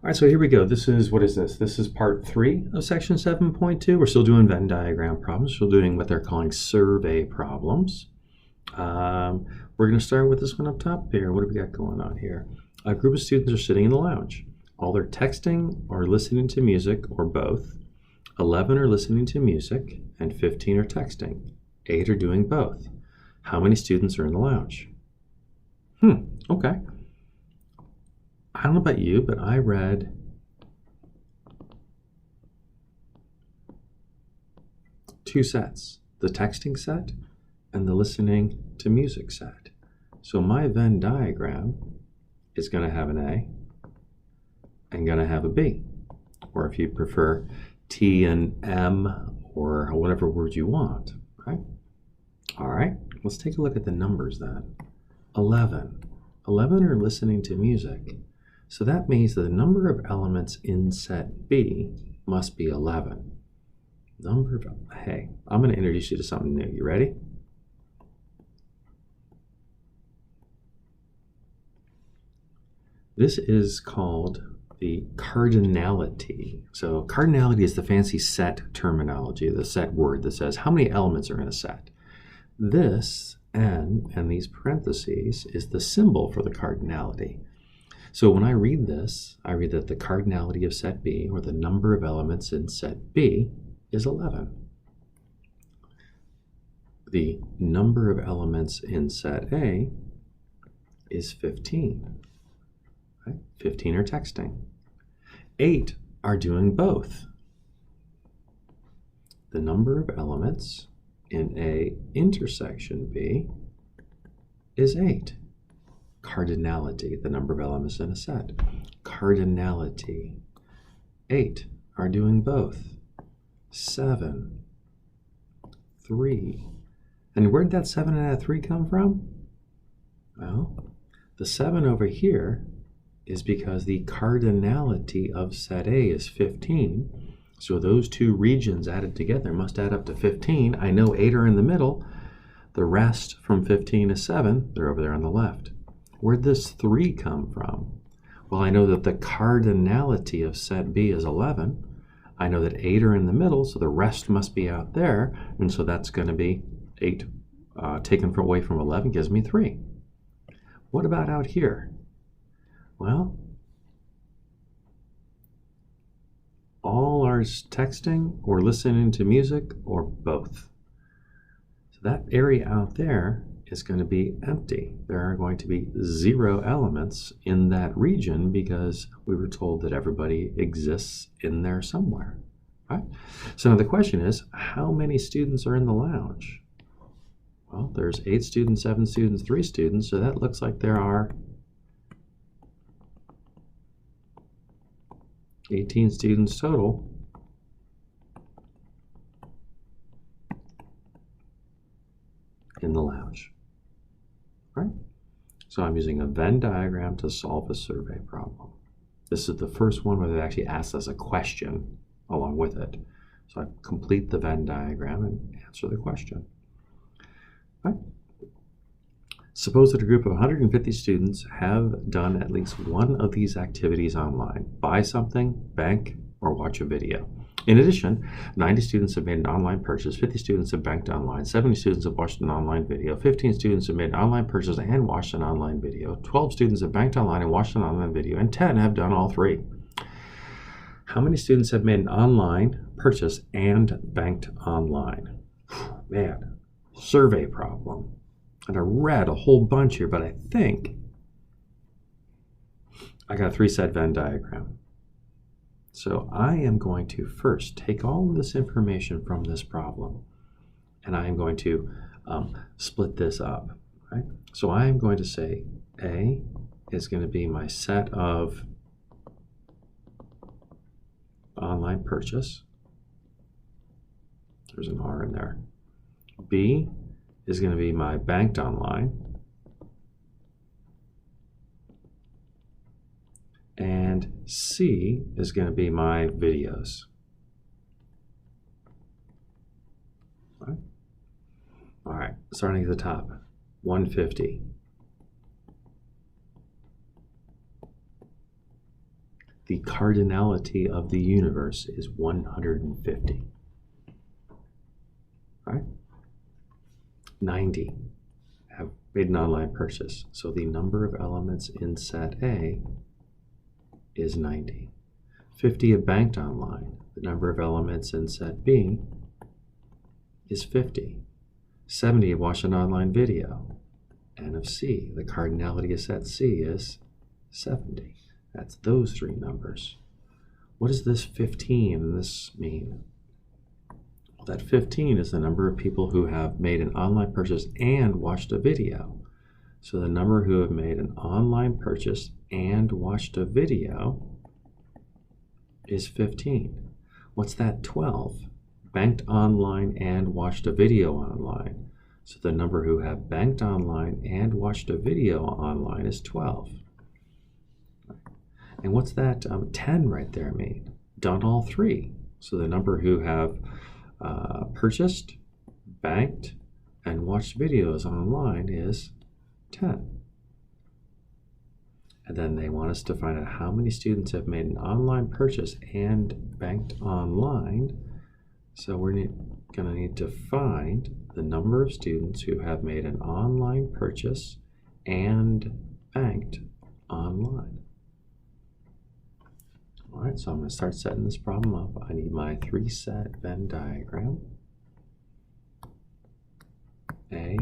All right, so here we go. This is, what is this? This is part 3 of section 7.2. We're still doing Venn diagram problems. We're still doing what they're calling survey problems. We're going to start with this one up top here. What do we got going on here? A group of students are sitting in the lounge. All they're texting or listening to music or both. 11 are listening to music and 15 are texting. 8 are doing both. How many students are in the lounge? Okay. I don't know about you, but I read two sets, the texting set and the listening to music set. So my Venn diagram is going to have an A and going to have a B, or if you prefer T and M or whatever word you want, right? All right, let's take a look at the numbers then. 11 are listening to music. So that means that the number of elements in set B must be 11. Hey, I'm going to introduce you to something new. You ready? This is called the cardinality. So cardinality is the fancy set terminology, the set word that says how many elements are in a set. This N and these parentheses is the symbol for the cardinality. So when I read this, I read that the cardinality of set B, or the number of elements in set B, is 11. The number of elements in set A is 15. Right? 15 are texting. 8 are doing both. The number of elements in A intersection B is 8. Cardinality, the number of elements in a set. Cardinality. 8 are doing both. 7, 3. And where did that 7 and that 3 come from? Well, the 7 over here is because the cardinality of set A is 15. So those two regions added together must add up to 15. I know 8 are in the middle. The rest from 15 is 7. They're over there on the left. Where'd this 3 come from? Well, I know that the cardinality of set B is 11. I know that 8 are in the middle, so the rest must be out there. And so that's going to be 8 taken away from 11 gives me 3. What about out here? Well, all are texting or listening to music or both. So that area out there is going to be empty. There are going to be 0 elements in that region because we were told that everybody exists in there somewhere, right? So now the question is, how many students are in the lounge? Well, there's 8 students, 7 students, 3 students, so that looks like there are 18 students total. In the lounge, right? So I'm using a Venn diagram to solve a survey problem. This is the first one where they actually asked us a question along with it. So I complete the Venn diagram and answer the question. Right? Suppose that a group of 150 students have done at least one of these activities online: buy something, bank, or watch a video. In addition, 90 students have made an online purchase, 50 students have banked online, 70 students have watched an online video, 15 students have made an online purchase and watched an online video, 12 students have banked online and watched an online video, and 10 have done all 3. How many students have made an online purchase and banked online? Man, survey problem. And I read a whole bunch here, but I think I got a 3-set Venn diagram. So I am going to first take all of this information from this problem, and I am going to split this up, right? So I am going to say A is going to be my set of online purchase. There's an R in there. B is going to be my banked online. And C is going to be my videos. All right, starting at the top, 150. the cardinality of the universe is 150. All right? 90 have made an online purchase. So the number of elements in set A is 90. 50 have banked online. The number of elements in set B is 50. 70 have watched an online video. N of C, the cardinality of set C is 70. That's those three numbers. What does this 15 and this mean? Well, that 15 is the number of people who have made an online purchase and watched a video. So the number who have made an online purchase and watched a video is 15. What's that 12? Banked online and watched a video online. So the number who have banked online and watched a video online is 12. And what's that 10 right there mean? Done all three. So the number who have purchased, banked, and watched videos online is 10. And then they want us to find out how many students have made an online purchase and banked online. So we're going to need to find the number of students who have made an online purchase and banked online. All right, so I'm going to start setting this problem up. I need my three-set Venn diagram. A.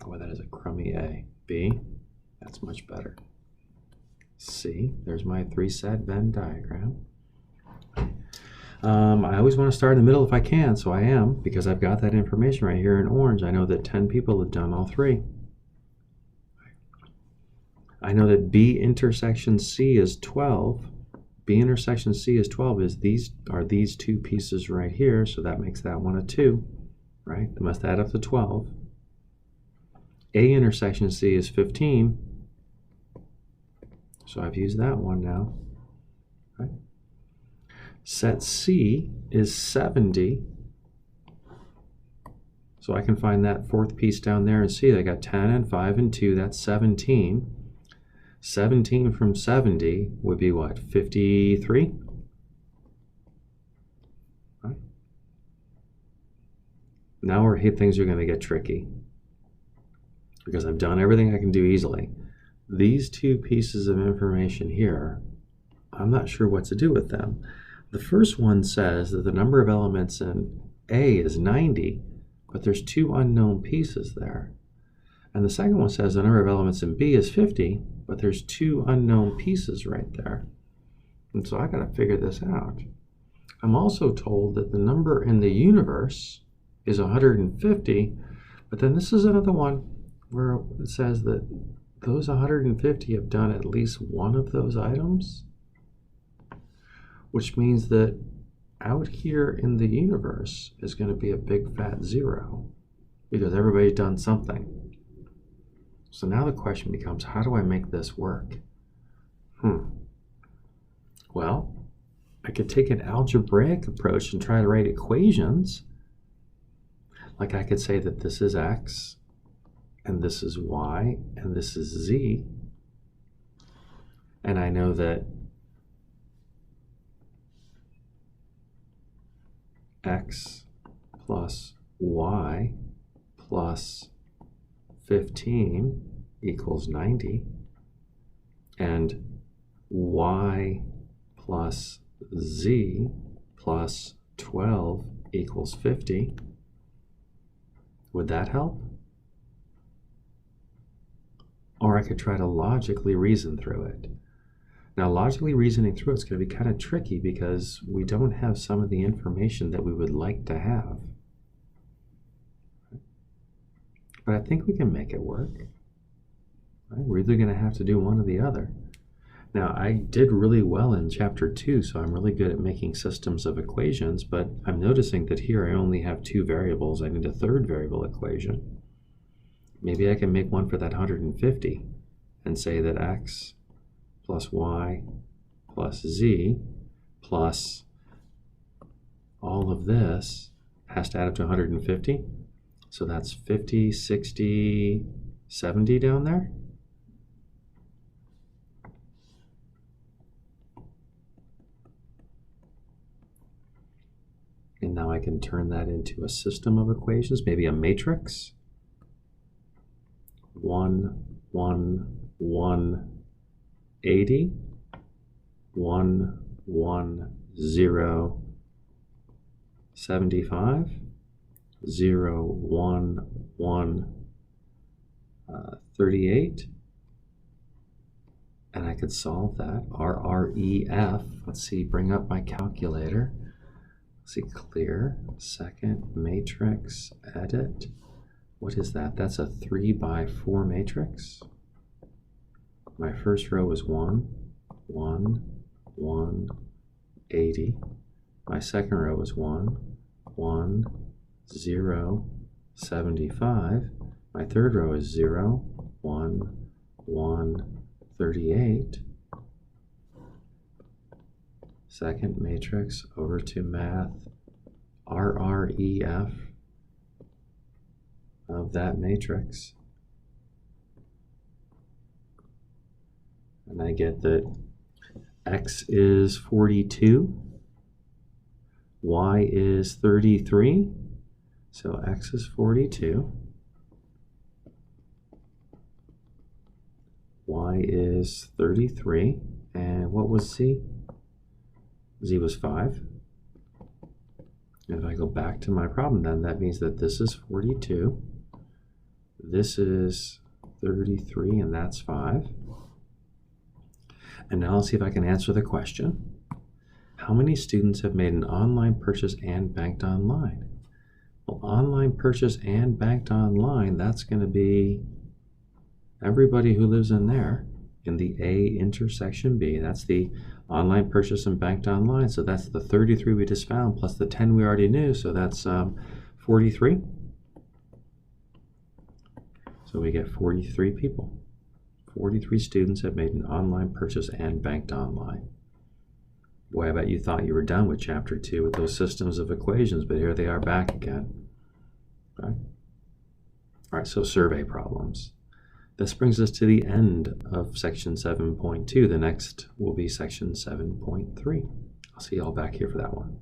Oh, that is a crummy A. B. That's much better. C. There's my three-set Venn diagram. I always want to start in the middle if I can, so I am, because I've got that information right here in orange. I know that 10 people have done all three. I know that B intersection C is 12. B intersection C is 12 is these two pieces right here, so that makes that one a 2, right? They must add up to 12. A intersection C is 15, so I've used that one now, right? Set C is 70, so I can find that fourth piece down there and see I got 10 and 5 and 2, that's 17. 17 from 70 would be what, 53? Right. Now things are going to get tricky because I've done everything I can do easily. These two pieces of information here, I'm not sure what to do with them. The first one says that the number of elements in A is 90, but there's two unknown pieces there. And the second one says the number of elements in B is 50, but there's two unknown pieces right there. And so I got to figure this out. I'm also told that the number in the universe is 150, but then this is another one where it says that those 150 have done at least one of those items, which means that out here in the universe is going to be a big fat 0 because everybody's done something. So now the question becomes, how do I make this work? Well, I could take an algebraic approach and try to write equations. Like I could say that this is x, and this is y, and this is z. And I know that x plus y plus 15 equals 90, and y plus z plus 12 equals 50. Would that help? Or I could try to logically reason through it. Now, logically reasoning through it's going to be kind of tricky because we don't have some of the information that we would like to have. But I think we can make it work. Right? We're either going to have to do one or the other. Now, I did really well in chapter 2, so I'm really good at making systems of equations, but I'm noticing that here I only have two variables. I need a third variable equation. Maybe I can make one for that 150 and say that x plus y plus z plus all of this has to add up to 150. So that's 50, 60, 70 down there. now I can turn that into a system of equations, maybe a matrix. 1, 1, 1, 80. 1, 1, 0, 75. 0, 1, 1, 38. And I could solve that. RREF. Let's see, bring up my calculator. Let's see, clear, second matrix, edit. What is that? That's a 3 by 4 matrix. My first row is 1, 1, 1, 80. My second row is 1, 1, 0, 75. My third row is 0, 1, 1, 38. Second matrix, over to math, RREF of that matrix. And I get that X is 42, Y is 33, so X is 42, Y is 33, and what was Z? Z was 5. And if I go back to my problem, then that means that this is 42, this is 33, and that's 5. And now let's see if I can answer the question. How many students have made an online purchase and banked online? Well, online purchase and banked online, that's going to be everybody who lives in there, in the A intersection B. That's the online purchase and banked online. So that's the 33 we just found plus the 10 we already knew. So that's 43. So we get 43 people. 43 students have made an online purchase and banked online. Boy, I bet you thought you were done with Chapter 2 with those systems of equations, but here they are back again. Okay. All right, so survey problems. This brings us to the end of Section 7.2. The next will be Section 7.3. I'll see you all back here for that one.